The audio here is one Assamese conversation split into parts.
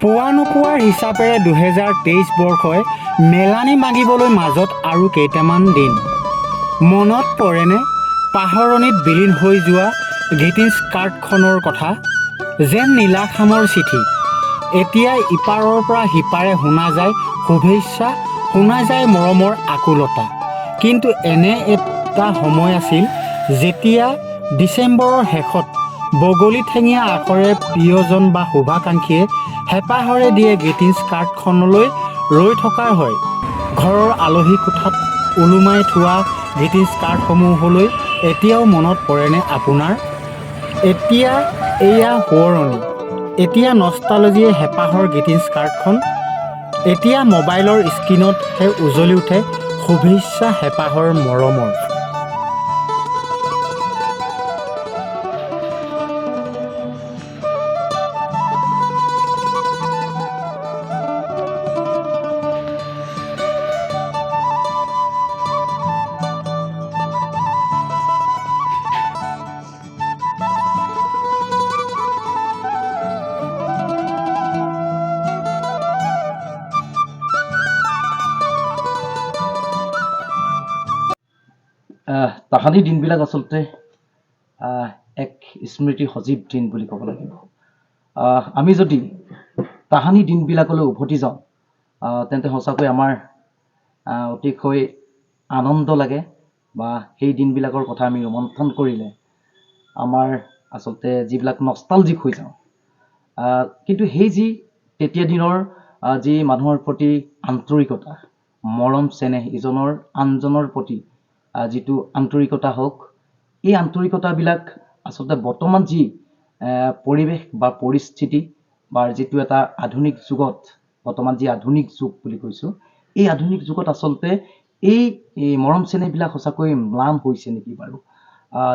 পোৱা নোপোৱাৰ হিচাপেৰে 2023 বৰ্ষই মেলানি মাগিবলৈ মাজত আৰু কেইটামান দিন। মনত পৰেনে পাহৰণিত বিলীন হৈ যোৱা গ্ৰীটিংছ কাৰ্ডখনৰ কথা? যেন নীলাখামৰ চিঠি। এতিয়া ইপাৰৰ পৰা সিপাৰে শুনা যায় শুভেচ্ছা, শুনা যায় মৰমৰ আকুলতা। কিন্তু এনে এটা সময় আছিল যেতিয়া ডিচেম্বৰৰ শেষত বগলী ঠেঙীয়া আখৰে প্ৰিয়জন বা শুভাকাংক্ষীয়ে হেঁপাহৰে দিয়ে গ্ৰীটিংছ কাৰ্ডখনলৈ ৰৈ থকাৰ হয়। ঘৰৰ আলহী কোঠাত ওলোমাই থোৱা গ্ৰীটিংছ কাৰ্ডসমূহলৈ এতিয়াও মনত পৰেনে আপোনাৰ? এতিয়া এয়া সোঁৱৰণি, এতিয়া নষ্টালজিয়ে হেঁপাহৰ গ্ৰীটিংছ কাৰ্ডখন। এতিয়া মোবাইলৰ স্ক্ৰীণতহে উজলি উঠে শুভেচ্ছা হেঁপাহৰ মৰমৰ। তাহানি দিনবিলাক আচলতে এক স্মৃতি সজীৱ দিন বুলি ক'ব লাগিব। আমি যদি তাহানি দিনবিলাকলৈ উভতি যাওঁ তেন্তে সঁচাকৈ আমাৰ অতিশয় আনন্দ লাগে, বা সেই দিনবিলাকৰ কথা আমি ৰোমন্থন কৰিলে আমাৰ আচলতে যিবিলাক নষ্টালজিক হৈ যাওঁ। কিন্তু সেই যি তেতিয়া দিনৰ যি মানুহৰ প্ৰতি আন্তৰিকতা, মৰম চেনেহ, ইজনৰ আনজনৰ প্ৰতি যিটো আন্তৰিকতা হওক, এই আন্তৰিকতাবিলাক আচলতে বৰ্তমান যি পৰিৱেশ বা পৰিস্থিতি বা যিটো এটা আধুনিক যুগত, বৰ্তমান যি আধুনিক যুগ বুলি কৈছোঁ, এই আধুনিক যুগত আচলতে এই মৰম চেনেহবিলাক সঁচাকৈ ম্লান হৈছে নেকি বাৰু?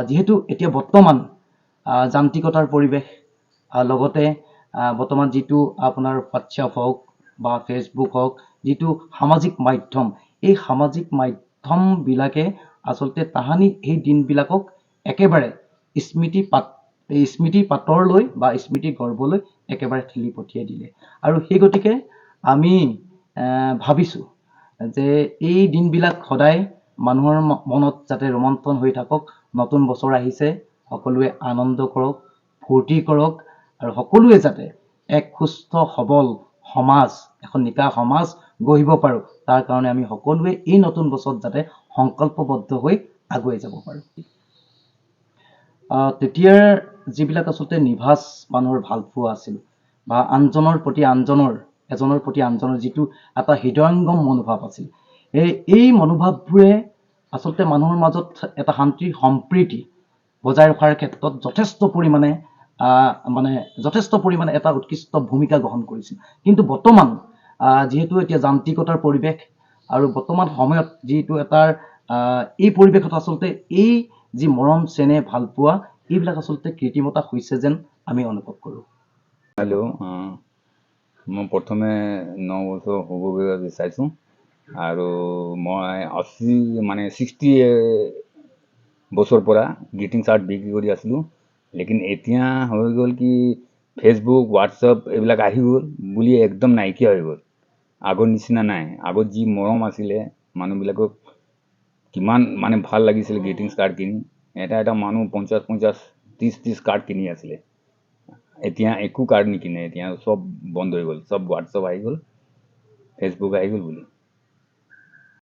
যিহেতু এতিয়া বৰ্তমান যান্ত্ৰিকতাৰ পৰিৱেশ, লগতে বৰ্তমান যিটো আপোনাৰ হোৱাটছআপ হওক বা ফেচবুক হওক, যিটো সামাজিক মাধ্যম, এই সামাজিক মাধ্যমবিলাকে আচলতে তাহানি সেই দিনবিলাকক একেবাৰে স্মৃতি পাতৰলৈ বা স্মৃতি গৰ্ভলৈ একেবাৰে ঠেলি পঠিয়াই দিলে। আৰু সেই গতিকে আমি ভাবিছোঁ যে এই দিনবিলাক সদায় মানুহৰ মনত যাতে ৰোমন্থন হৈ থাকক। নতুন বছৰ আহিছে, সকলোৱে আনন্দ কৰক, ফূৰ্তি কৰক, আৰু সকলোৱে যাতে এক সুস্থ সবল সমাজ, এখন নিকা সমাজ গঢ়িব পাৰোঁ, তাৰ কাৰণে আমি সকলোৱে এই নতুন বছৰত যাতে সংকল্পবদ্ধ হৈ আগুৱাই যাব পাৰোঁ। তেতিয়াৰ যিবিলাক আচলতে নিভাঁজ মানুহৰ ভালপোৱা আছিল, বা এজনৰ প্ৰতি আনজনৰ যিটো এটা হৃদয়ংগম মনোভাৱ আছিল, এই মনোভাৱবোৰে আচলতে মানুহৰ মাজত এটা শান্তি সম্প্ৰীতি বজাই ৰখাৰ ক্ষেত্ৰত যথেষ্ট পৰিমাণে এটা উৎকৃষ্ট ভূমিকা গ্ৰহণ কৰিছিল। কিন্তু বৰ্তমান যিহেতু এতিয়া যান্ত্ৰিকতাৰ পৰিৱেশ, আৰু বৰ্তমান সময়ত যিটো এটাৰ এই পৰিৱেশত আচলতে এই যি মৰম চেনেহ ভালপোৱা, এইবিলাক আচলতে কৃত্ৰিমতা হৈছে যেন আমি অনুভৱ কৰোঁ। হেল্ল', মই প্ৰথমে 9 বছৰ হ'বগৈ বিচাৰিছোঁ, আৰু মই 60 বছৰ পৰা গ্ৰীটিংছ কাৰ্ড বিক্ৰী কৰি আছিলোঁ। লেকিন এতিয়া হৈ গ'ল কি ফেচবুক, হোৱাটছআপ এইবিলাক আহি গ'ল বুলি একদম নাইকিয়া হৈ গ'ল। আগৰ নিচিনা নাই। আগত যি মৰম আছিলে, মানুহবিলাকক কিমান ভাল লাগিছিলে গ্ৰীটিংছ কাৰ্ড কিনি। এটা মানুহ 50, 30 কাৰ্ড কিনি আছিলে। এতিয়া একো কাৰ্ড নিকিনে, এতিয়া চব বন্ধ হৈ গ'ল। চব হোৱাটছআপ আহি গ'ল, ফেচবুক আহি গ'ল বুলি।